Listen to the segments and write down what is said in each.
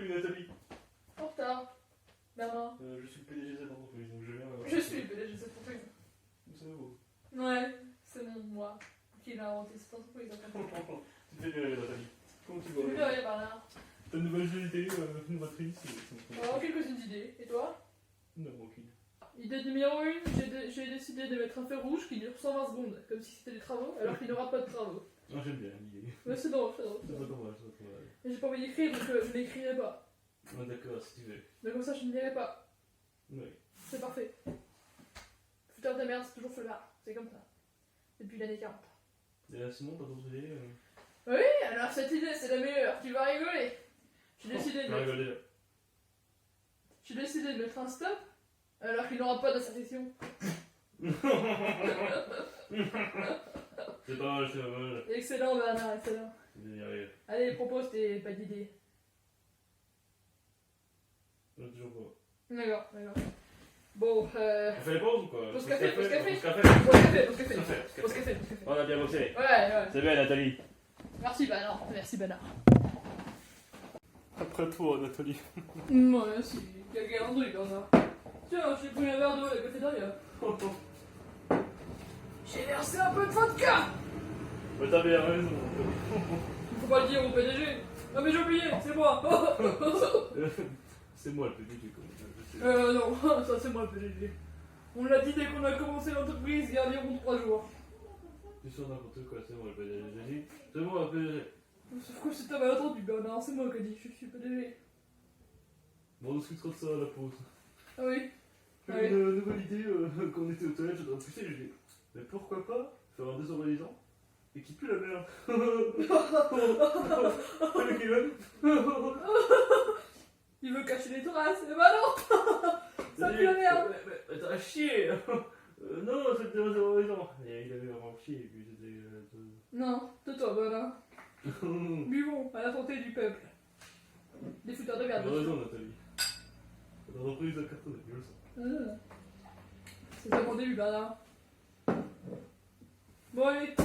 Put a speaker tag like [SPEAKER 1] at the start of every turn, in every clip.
[SPEAKER 1] aujourd'hui, Nathalie?
[SPEAKER 2] En retard. Bernard.
[SPEAKER 1] Je suis le PDG de cette entreprise, donc je viens.
[SPEAKER 2] Je suis le PDG de cette entreprise.
[SPEAKER 1] C'est beau.
[SPEAKER 2] Ouais, c'est moi qui l'a inventé cette entreprise.
[SPEAKER 1] Tu fais bien, Nathalie. Comment tu
[SPEAKER 2] Je vais
[SPEAKER 1] vas?
[SPEAKER 2] bien, Bernard.
[SPEAKER 1] Ta nouvelle idée novatrice?
[SPEAKER 2] Quelques-unes idées. Et toi?
[SPEAKER 1] Non, aucune.
[SPEAKER 2] Idée numéro 1, j'ai décidé de mettre un feu rouge qui dure 120 secondes, comme si c'était des travaux, alors qu'il n'y aura pas de travaux.
[SPEAKER 1] Non, j'aime bien l'idée.
[SPEAKER 2] Mais c'est drôle, c'est drôle.
[SPEAKER 1] C'est pas dommage, c'est pas dommage.
[SPEAKER 2] Mais j'ai pas envie d'écrire, donc je n'écrirai pas.
[SPEAKER 1] Ah, d'accord, si tu veux.
[SPEAKER 2] Donc comme ça, je ne dirai pas.
[SPEAKER 1] Oui.
[SPEAKER 2] C'est parfait. Fouteur de merde, c'est toujours feu là. C'est comme ça. Depuis l'année 40.
[SPEAKER 1] Et sinon, t'as d'autres idées?
[SPEAKER 2] Oui, alors cette idée, c'est la meilleure. Tu vas rigoler. J'ai décidé de mettre un stop, alors qu'il n'aura pas d'intersection.
[SPEAKER 1] C'est pas mal, c'est pas mal.
[SPEAKER 2] Excellent, Bernard, excellent.
[SPEAKER 1] C'est bien y arriver.
[SPEAKER 2] Allez, propose tes pas d'idées.
[SPEAKER 1] Non, toujours pas.
[SPEAKER 2] D'accord, d'accord. Bon,
[SPEAKER 1] On fait les pauses ou quoi?
[SPEAKER 2] Pause café, pause café.
[SPEAKER 1] Pause café.
[SPEAKER 2] Pause café, pause café.
[SPEAKER 1] Pause café.
[SPEAKER 2] Pause café, pause café.
[SPEAKER 1] On a bien bossé.
[SPEAKER 2] Ouais, ouais.
[SPEAKER 1] C'est bien, Nathalie.
[SPEAKER 2] Merci, Bernard. Merci, Bernard.
[SPEAKER 1] Après toi, Nathalie.
[SPEAKER 2] Ouais, si. Quel truc, Bernard. Tiens, j'ai pris un verre d'eau à la cafétéria. J'ai versé un peu de vodka.
[SPEAKER 1] Mais t'as bien raison.
[SPEAKER 2] Il faut pas le dire au PDG. Ah, mais j'ai oublié, c'est moi.
[SPEAKER 1] C'est moi le PDG, comme ça.
[SPEAKER 2] Non, ça c'est moi le PDG. On l'a dit dès qu'on a commencé l'entreprise il y a environ 3 jours.
[SPEAKER 1] Tu sors n'importe quoi, c'est moi le PDG. J'ai dit, c'est moi le PDG.
[SPEAKER 2] Sauf que si t'as mal entendu, Bernard, c'est moi qui ai dit je suis PDG.
[SPEAKER 1] Bon, on discutera de ça à la pause.
[SPEAKER 2] Ah oui.
[SPEAKER 1] J'ai une nouvelle idée, quand on était au toilette, j'étais poussé, je dis, mais pourquoi pas faire un désodorisant et qui pue la merde.
[SPEAKER 2] Il veut cacher les traces, et bah non. Ça pue la merde.
[SPEAKER 1] Mais t'as chier. Non, c'était un désodorisant. Et il avait vraiment chier, et puis c'était...
[SPEAKER 2] Non, tais-toi, Bernard. Buvons à la santé du peuple. Des fouteurs de merde.
[SPEAKER 1] T'as raison, Nathalie. L'entreprise a cartonné, je le sens.
[SPEAKER 2] C'est ça mon début, Bernard. Bon, allez.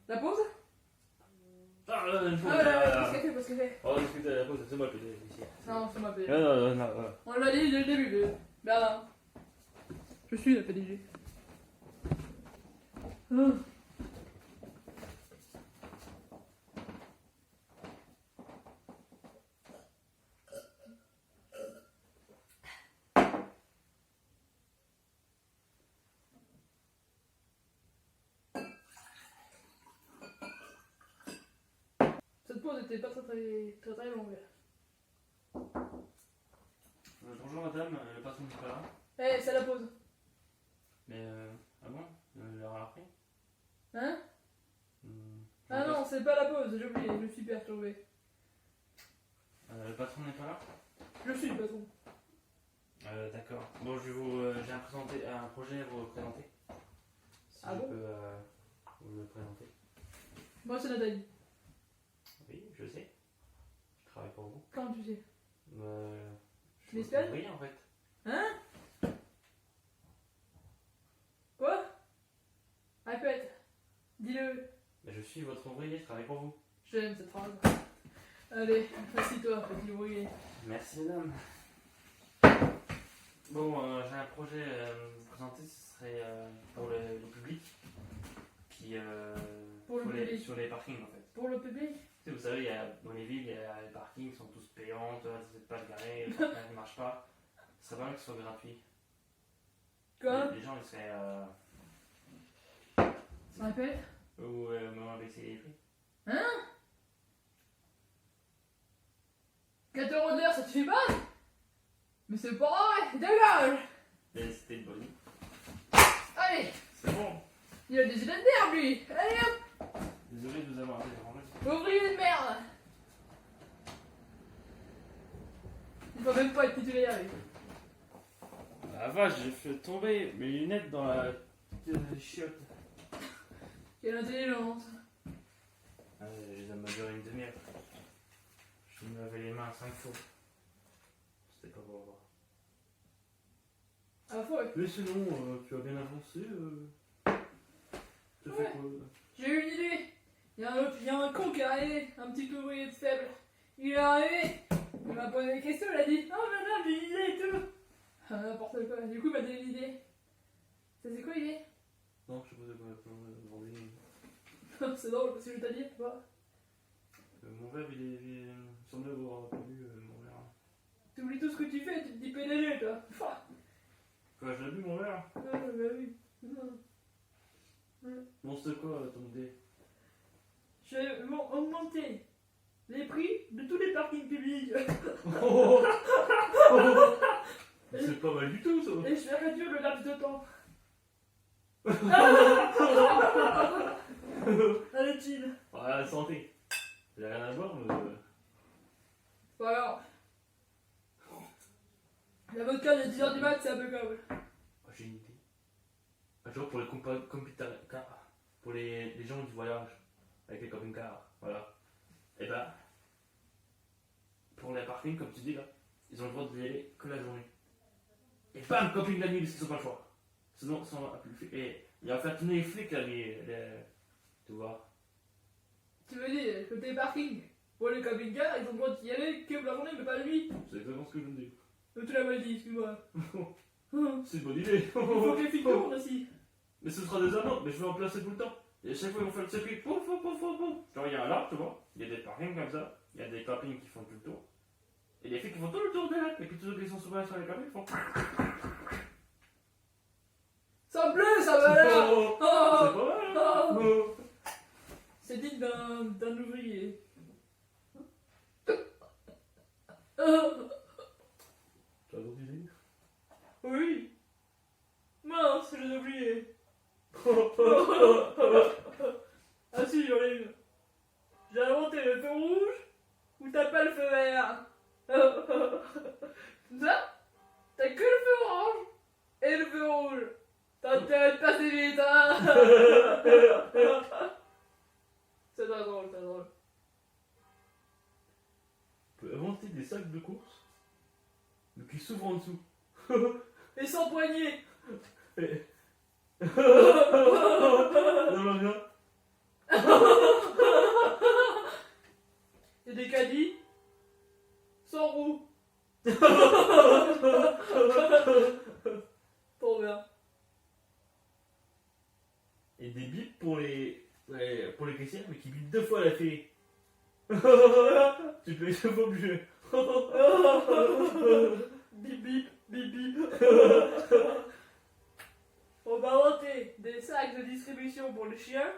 [SPEAKER 2] La pause?
[SPEAKER 1] Ah, là, une fois.
[SPEAKER 2] Pause café.
[SPEAKER 1] On va discuter à la pause, c'est moi le PDG ici.
[SPEAKER 2] Non, c'est ma PDG.
[SPEAKER 1] Non.
[SPEAKER 2] On l'a dit dès le début, Bernard. Je suis la PDG. Cette pause était pas très longue.
[SPEAKER 1] Bonjour madame, le patron n'est pas là.
[SPEAKER 2] Eh, c'est la pause.
[SPEAKER 1] Mais ah bon? L'heure a pris?
[SPEAKER 2] Hein? Ah non, c'est pas la pause, j'ai oublié, je suis perturbé.
[SPEAKER 1] Le patron n'est pas là?
[SPEAKER 2] Je suis le patron.
[SPEAKER 1] D'accord. Bon, j'ai un projet à vous présenter. Si
[SPEAKER 2] Ah
[SPEAKER 1] je
[SPEAKER 2] bon?
[SPEAKER 1] peux vous le présenter.
[SPEAKER 2] Moi, c'est Nathalie.
[SPEAKER 1] Oui, je sais. Je travaille pour vous.
[SPEAKER 2] Comment tu sais?
[SPEAKER 1] Je
[SPEAKER 2] l'espionnes?
[SPEAKER 1] Oui, en fait.
[SPEAKER 2] Hein? Quoi? Répète. Dis-le.
[SPEAKER 1] Mais je suis votre ouvrier, je travaille pour vous.
[SPEAKER 2] J'aime cette phrase. Allez, assis-toi, petit ouvrier.
[SPEAKER 1] Merci madame. Bon, j'ai un projet à vous présenter, ce serait pour le public.
[SPEAKER 2] Pour le public.
[SPEAKER 1] Sur les parkings en fait.
[SPEAKER 2] Pour le public?
[SPEAKER 1] Tu sais, vous savez, dans les villes, les parkings sont tous payants, tu n'êtes pas garé, les parkings ne marchent pas. Ça serait bien que ce soit gratuit.
[SPEAKER 2] Quoi?
[SPEAKER 1] Les gens ils seraient.
[SPEAKER 2] Répète.
[SPEAKER 1] Ou maman baisser les prix.
[SPEAKER 2] Hein? 4 € de l'heure, ça te fait pas? Mais c'est pas vrai, dégage!
[SPEAKER 1] Mais c'était une bonne idée.
[SPEAKER 2] Allez!
[SPEAKER 1] C'est bon.
[SPEAKER 2] Il a des idées de merde, lui! Allez hop!
[SPEAKER 1] Désolé de vous avoir dérangé.
[SPEAKER 2] Ouvrier de merde! Il faut même pas être titulaire, lui.
[SPEAKER 1] La vache, j'ai fait tomber mes lunettes dans la chiotte.
[SPEAKER 2] Quelle intelligence!
[SPEAKER 1] Ça m'a duré une demi-heure. Je me lavais les mains 5 fois. C'était pas pour voir.
[SPEAKER 2] Ah, faut.
[SPEAKER 1] Mais sinon, tu as bien avancé. Tu as fait quoi?
[SPEAKER 2] J'ai eu une idée! Il y a un con qui est arrivé, un petit ouvrier de faible. Il est arrivé, Il m'a posé des questions, il a dit oh madame, j'ai une idée et tout. Ah, n'importe quoi. Du coup, il m'a donné une idée. Ça, c'est quoi l'idée?
[SPEAKER 1] Non, je sais pas de quoi demander.
[SPEAKER 2] C'est drôle parce que je t'ai dit, tu vois.
[SPEAKER 1] Mon verre, il semble avoir pas vu mon verre.
[SPEAKER 2] Tu oublies tout ce que tu fais, tu te dis PDG, toi.
[SPEAKER 1] Quoi, je l'ai vu mon verre?
[SPEAKER 2] Bah oui.
[SPEAKER 1] Bon, c'est quoi ton idée?
[SPEAKER 2] Je vais augmenter les prix de tous les parkings publics.
[SPEAKER 1] C'est pas mal du tout ça!
[SPEAKER 2] Et je vais réduire le laps de temps. Allez, chill.
[SPEAKER 1] Ouais, la santé. J'ai rien à voir, mais.
[SPEAKER 2] Voilà. La vodka de 10h du mat, c'est impeccable.
[SPEAKER 1] Oh, j'ai une idée. Un jour pour les pour les gens qui voyagent avec les camping-cars, voilà. Et ben, pour les parkings, comme tu dis là, ils ont le droit d'y aller que la journée. Et bam, camping la nuit parce qu'ils n'ont pas le choix. Sinon, ils sont plus. Et il va faire tourner les flics là, tu vois.
[SPEAKER 2] Tu veux dire, côté parking, pour les camping-cars, ils ont le droit d'y aller que la journée, mais pas la nuit.
[SPEAKER 1] C'est exactement ce que je me dis.
[SPEAKER 2] Tu l'as mal dit, excuse-moi.
[SPEAKER 1] C'est une bonne idée.
[SPEAKER 2] Il faut que les filles tournent aussi.
[SPEAKER 1] Mais ce sera des amendes, mais je vais en placer tout le temps. Et à chaque fois, ils vont faire le circuit. Pouf, pouf, pouf, pouf, pouf. Genre, il y a un lac, tu vois. Il y a des parkings comme ça. Il y a des campings qui font tout le tour. Et des filles qui font tout le tour des lacs. Et puis tous ceux qui sont souvent sur les campings, ils font.
[SPEAKER 2] Ça pleut, ça va là.
[SPEAKER 1] Oh, c'est pas mal, hein. Oh.
[SPEAKER 2] C'est digne d'un ouvrier.
[SPEAKER 1] Tu as d'autres idées?
[SPEAKER 2] Oui. Mince, j'ai oublié. Ah si, j'en ai une. J'ai inventé le feu rouge ou t'as pas le feu vert. Ça, t'as que le feu orange et le feu rouge. T'as intérêt de passer vite, hein. C'est très drôle, c'est drôle.
[SPEAKER 1] On peut inventer des sacs de course, mais qui s'ouvrent en dessous.
[SPEAKER 2] Et sans poignée.
[SPEAKER 1] Et... non, non, non.
[SPEAKER 2] Et des caddies sans roue. Trop bien.
[SPEAKER 1] Et des bips pour les caissières, mais qui bipent 2 fois la fée. Tu peux être obligé.
[SPEAKER 2] Bip bip, bip bip. On va inventer des sacs de distribution pour les chiens.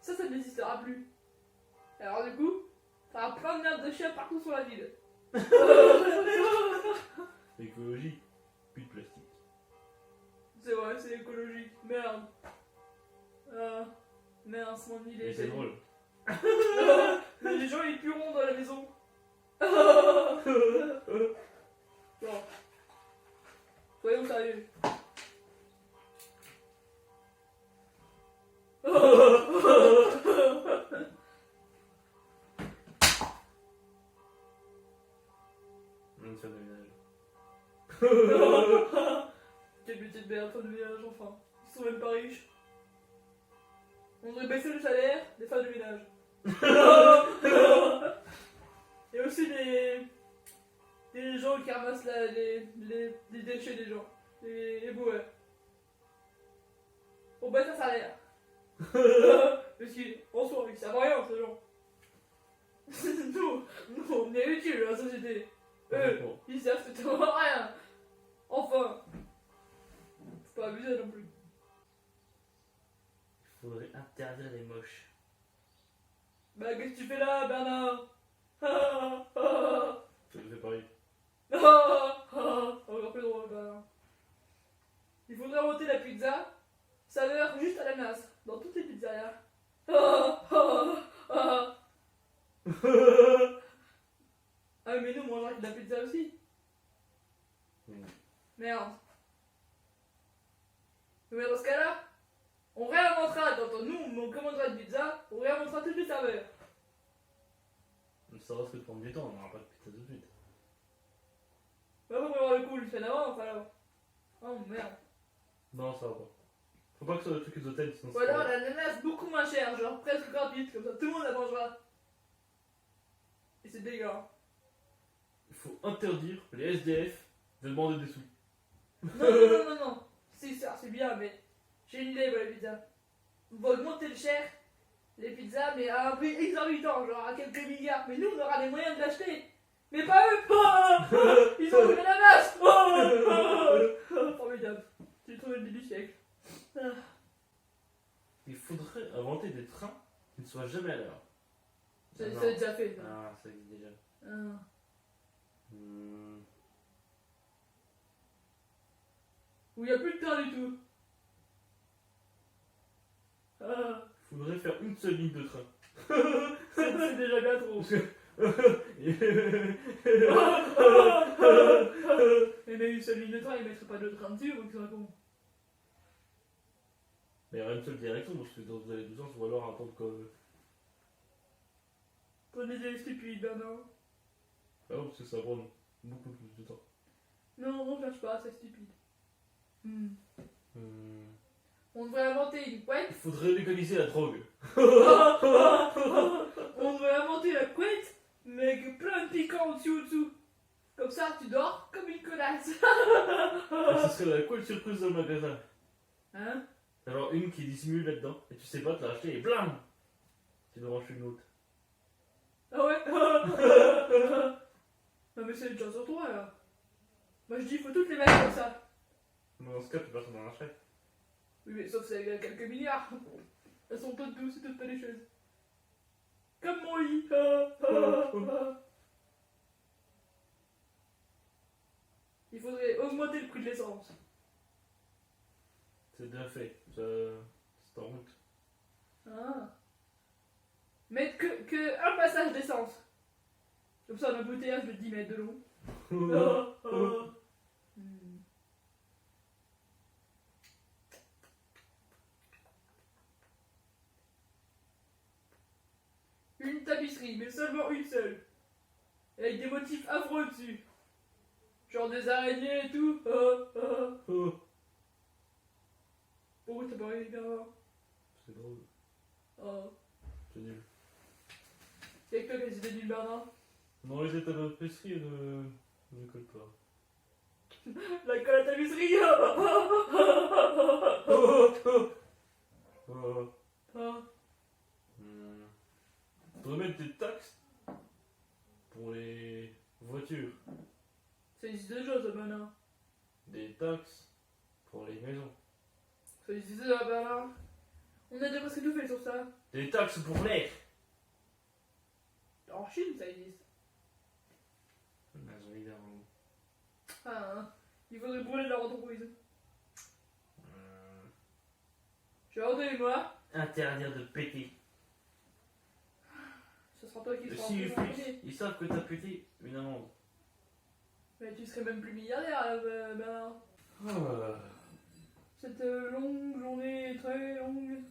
[SPEAKER 2] Ça n'existera plus. Alors du coup, ça va plein de merde de chiens partout sur la ville.
[SPEAKER 1] Écologie, plus de plastique.
[SPEAKER 2] C'est vrai, c'est écologique. Merde. Merde, mon idée.
[SPEAKER 1] Mais c'est drôle.
[SPEAKER 2] Mais les gens ils pueront dans la maison. Bon. Soyons sérieux.
[SPEAKER 1] Une femme de ménage.
[SPEAKER 2] Quelle petite merde, femme de ménage, enfin. Ils sont même pas riches. On devrait baisser le salaire des femmes de ménage. Et aussi des gens qui ramassent les déchets des gens. Les boueurs. On baisse un salaire. Parce qu'en soi, ils savent rien, ces gens. nous, on est utiles à la société. Eux, ils savent totalement rien. Enfin. Faut pas abuser non plus.
[SPEAKER 1] Il faudrait interdire les moches.
[SPEAKER 2] Bah, qu'est-ce que tu fais là, Bernard?
[SPEAKER 1] Ça me fait pareil.
[SPEAKER 2] Encore plus drôle, Bernard. Il faudrait inventer la pizza saveur juste à l'ananas dans toutes les pizzerias. Ah, mais nous, on mangerait de la pizza aussi. Merde. Mais dans ce cas-là, on réinventera, nous, on commandera de pizza, on réinventera toutes les saveurs.
[SPEAKER 1] Ça risque de prendre du temps, on n'aura pas de pizza tout de suite.
[SPEAKER 2] Bah, faut prévoir le coup, le fait d'avance alors. Oh merde.
[SPEAKER 1] Non, ça va pas. Faut pas que ce soit le truc des hôtels, sinon
[SPEAKER 2] Ou alors l'ananas beaucoup moins cher, genre presque gratuite, comme ça tout le monde la mangera. Et c'est dégueulasse.
[SPEAKER 1] faut interdire les SDF de demander des sous.
[SPEAKER 2] Non. Si, ça, c'est bien, mais j'ai une idée pour les pizzas. On va augmenter le cher, les pizzas, mais à un prix exorbitant, genre à quelques milliards. Mais nous, on aura les moyens de l'acheter. Mais pas eux. Ils ont trouvé la masse. Formidable. J'ai trouvé le début du siècle.
[SPEAKER 1] Il faudrait inventer des trains qui ne soient jamais à l'heure.
[SPEAKER 2] Ça
[SPEAKER 1] Non.
[SPEAKER 2] a déjà fait. Ça.
[SPEAKER 1] Ah, ça existe déjà.
[SPEAKER 2] Ah. Où il n'y a plus de train du tout. Ah.
[SPEAKER 1] Faudrait faire une seule ligne de train.
[SPEAKER 2] C'est déjà bien trop. Mais même une seule ligne de train, ils mettraient pas de train dessus, donc c'est un con.
[SPEAKER 1] Mais il y aurait une seule direction parce que dans les deux sens, ou alors attendre que.
[SPEAKER 2] Prenez des stupides, ben non.
[SPEAKER 1] Ah oui, parce que ça prend beaucoup plus de temps.
[SPEAKER 2] Non, on cherche pas, c'est stupide.
[SPEAKER 1] Hmm.
[SPEAKER 2] On devrait inventer une couette.
[SPEAKER 1] Il faudrait légaliser la drogue.
[SPEAKER 2] On devrait inventer la couette, mais avec plein de piquants au-dessous. Comme ça, tu dors comme une connasse.
[SPEAKER 1] Et ce serait la quoi surprise dans le magasin.
[SPEAKER 2] Hein?
[SPEAKER 1] Alors une qui dissimule là-dedans, et tu sais pas, tu l'as acheté et blam tu dois racheter une autre.
[SPEAKER 2] Ah ouais? Non mais c'est une chance sur toi là. Moi je dis, il faut toutes les mettre comme ça.
[SPEAKER 1] Mais dans ce cas, plus personne n'en achète.
[SPEAKER 2] Oui, mais sauf c'est quelques milliards. Elles sont toutes douces, c'est toutes pas des choses. Comme mon lit. Il faudrait augmenter le prix de l'essence.
[SPEAKER 1] C'est bien fait, c'est en route.
[SPEAKER 2] Ah. Mettre que un passage d'essence. Comme ça, un embouteillage de 10 mètres de long. Hmm. Une tapisserie, mais seulement une seule. Avec des motifs affreux dessus. Genre des araignées et tout. Pourquoi t'as pas regardé Bernard?
[SPEAKER 1] C'est drôle,
[SPEAKER 2] Oh.
[SPEAKER 1] c'est nul.
[SPEAKER 2] Y'a que toi qui as idées du Bernard.
[SPEAKER 1] Non, les états de pâtisserie ne collent pas.
[SPEAKER 2] La colle à tapisserie. Ah.
[SPEAKER 1] Faudrait mettre des taxes pour les voitures,
[SPEAKER 2] Ça existe déjà ça Bernard.
[SPEAKER 1] des taxes pour les maisons,
[SPEAKER 2] Ça existe déjà Bernard. On a déjà presque tout fait sur ça.
[SPEAKER 1] des taxes pour l'air.
[SPEAKER 2] En Chine ça existe. Ah, hein. Il faudrait brûler leur entreprise. J'ai ordonné moi.
[SPEAKER 1] Interdire de péter.
[SPEAKER 2] Ce sera toi qui seras
[SPEAKER 1] Si
[SPEAKER 2] en premier.
[SPEAKER 1] ils savent que t'as pété, une amende.
[SPEAKER 2] Mais tu serais même plus milliardaire Bernard. Cette longue journée est très longue.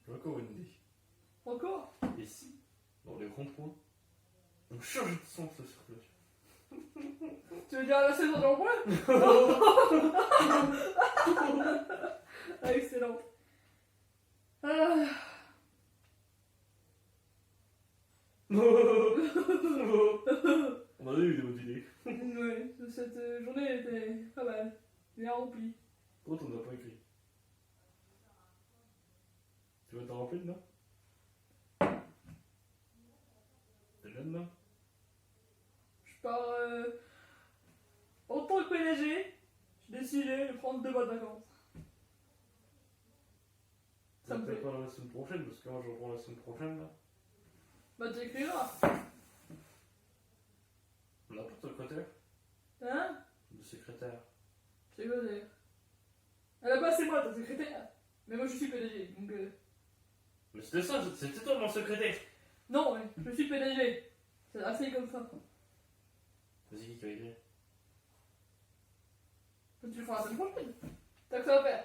[SPEAKER 1] J'ai encore une idée.
[SPEAKER 2] Encore?
[SPEAKER 1] Et si, dans les ronds-points, on change de sens de circulation.
[SPEAKER 2] Tu veux dire la saison d'emploi? Ah, excellent. Ah.
[SPEAKER 1] On a eu des bonnes idées.
[SPEAKER 2] Ouais, cette journée était pas mal. Bien remplie.
[SPEAKER 1] Pourquoi t'en as pas écrit? Tu veux t'en remplir dedans? T'es là dedans?
[SPEAKER 2] Je pars en tant que PDG, j'ai décidé de prendre 2 mois de vacances. Ça me
[SPEAKER 1] Peut-être
[SPEAKER 2] fait.
[SPEAKER 1] pas la semaine prochaine, parce que moi je reprends la semaine prochaine là.
[SPEAKER 2] Bah t'écriras.
[SPEAKER 1] On n'a pas de secrétaire.
[SPEAKER 2] Hein?
[SPEAKER 1] De secrétaire.
[SPEAKER 2] C'est quoi ça? À la base c'est moi ta secrétaire. Mais moi je suis PDG, donc
[SPEAKER 1] Mais c'était ça, c'était toi mon secrétaire.
[SPEAKER 2] non, ouais, je suis PDG. C'est assez comme ça.
[SPEAKER 1] Vas-y, qui va écrire?
[SPEAKER 2] Tu le feras la semaine prochaine. T'as que ça à faire.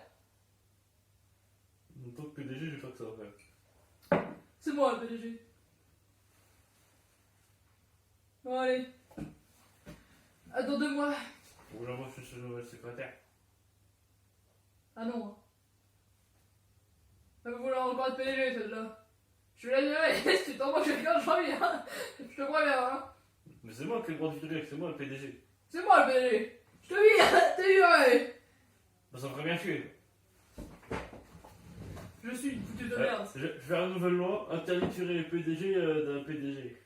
[SPEAKER 1] En tant que PDG, j'ai pas que ça à faire.
[SPEAKER 2] C'est moi le PDG. Bon allez. Attends 2 mois.
[SPEAKER 1] Ou j'envoie chez le nouvel secrétaire.
[SPEAKER 2] Ah non. Elle va vouloir encore être PDG celle-là. Je vais la gérer. Si tu t'envoies quelqu'un, je reviens. Je te préviens, hein.
[SPEAKER 1] Mais Mais c'est moi qui ai le droit de virer, c'est moi le PDG.
[SPEAKER 2] C'est moi le PDG. Je te vire, t'es viré.
[SPEAKER 1] Bah, ça me ferait bien tuer.
[SPEAKER 2] Je suis une foutue de merde.
[SPEAKER 1] Je vais faire une nouvelle loi, interdit de virer le PDG d'un PDG.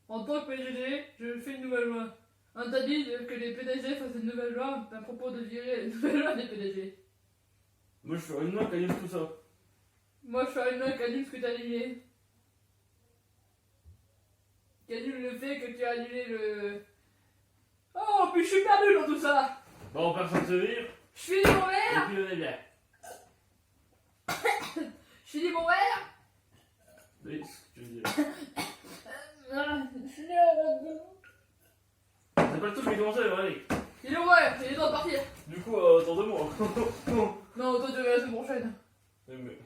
[SPEAKER 2] En tant que PDG, je fais une nouvelle loi. Interdit que les PDG fassent une nouvelle loi à propos de virer une nouvelle loi des PDG.
[SPEAKER 1] Moi je ferai une loi qui annule tout ça.
[SPEAKER 2] Moi, je ferai une loi qui annule ce que t'as annulé. Qui annule le fait que tu as annulé le... Oh, puis je suis perdu dans tout ça.
[SPEAKER 1] Bon, personne se vire,
[SPEAKER 2] Je finis mon
[SPEAKER 1] et
[SPEAKER 2] verre.
[SPEAKER 1] puis on est bien.
[SPEAKER 2] Je finis mon verre.
[SPEAKER 1] Oui, ce que tu veux dire.
[SPEAKER 2] Je finis mon verre.
[SPEAKER 1] C'est pas le tout qui commence, allez.
[SPEAKER 2] Il est ouvert, il est temps de partir.
[SPEAKER 1] Du coup, attends 2 mois.
[SPEAKER 2] Non, toi tu vas la semaine prochaine.
[SPEAKER 1] mais...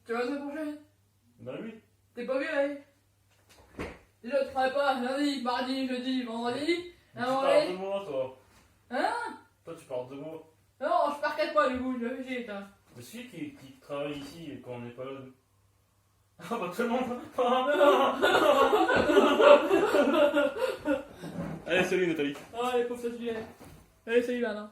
[SPEAKER 2] Tu vas la semaine prochaine.
[SPEAKER 1] Bah oui.
[SPEAKER 2] T'es pas viré. Déjà, tu travailles pas lundi, mardi, jeudi, vendredi.
[SPEAKER 1] Mais
[SPEAKER 2] Un
[SPEAKER 1] tu
[SPEAKER 2] moment
[SPEAKER 1] pars
[SPEAKER 2] donné.
[SPEAKER 1] 2 mois, toi.
[SPEAKER 2] Hein?
[SPEAKER 1] Toi, tu pars 2 mois.
[SPEAKER 2] Non, je pars 4 mois du coup, je vais chier, putain.
[SPEAKER 1] Mais celui qui travaille ici et quand on n'est pas là. Ah bah tout le monde. Allez, salut Nathalie.
[SPEAKER 2] Ah, les pauvres, ça se vient. Allez, salut, maintenant.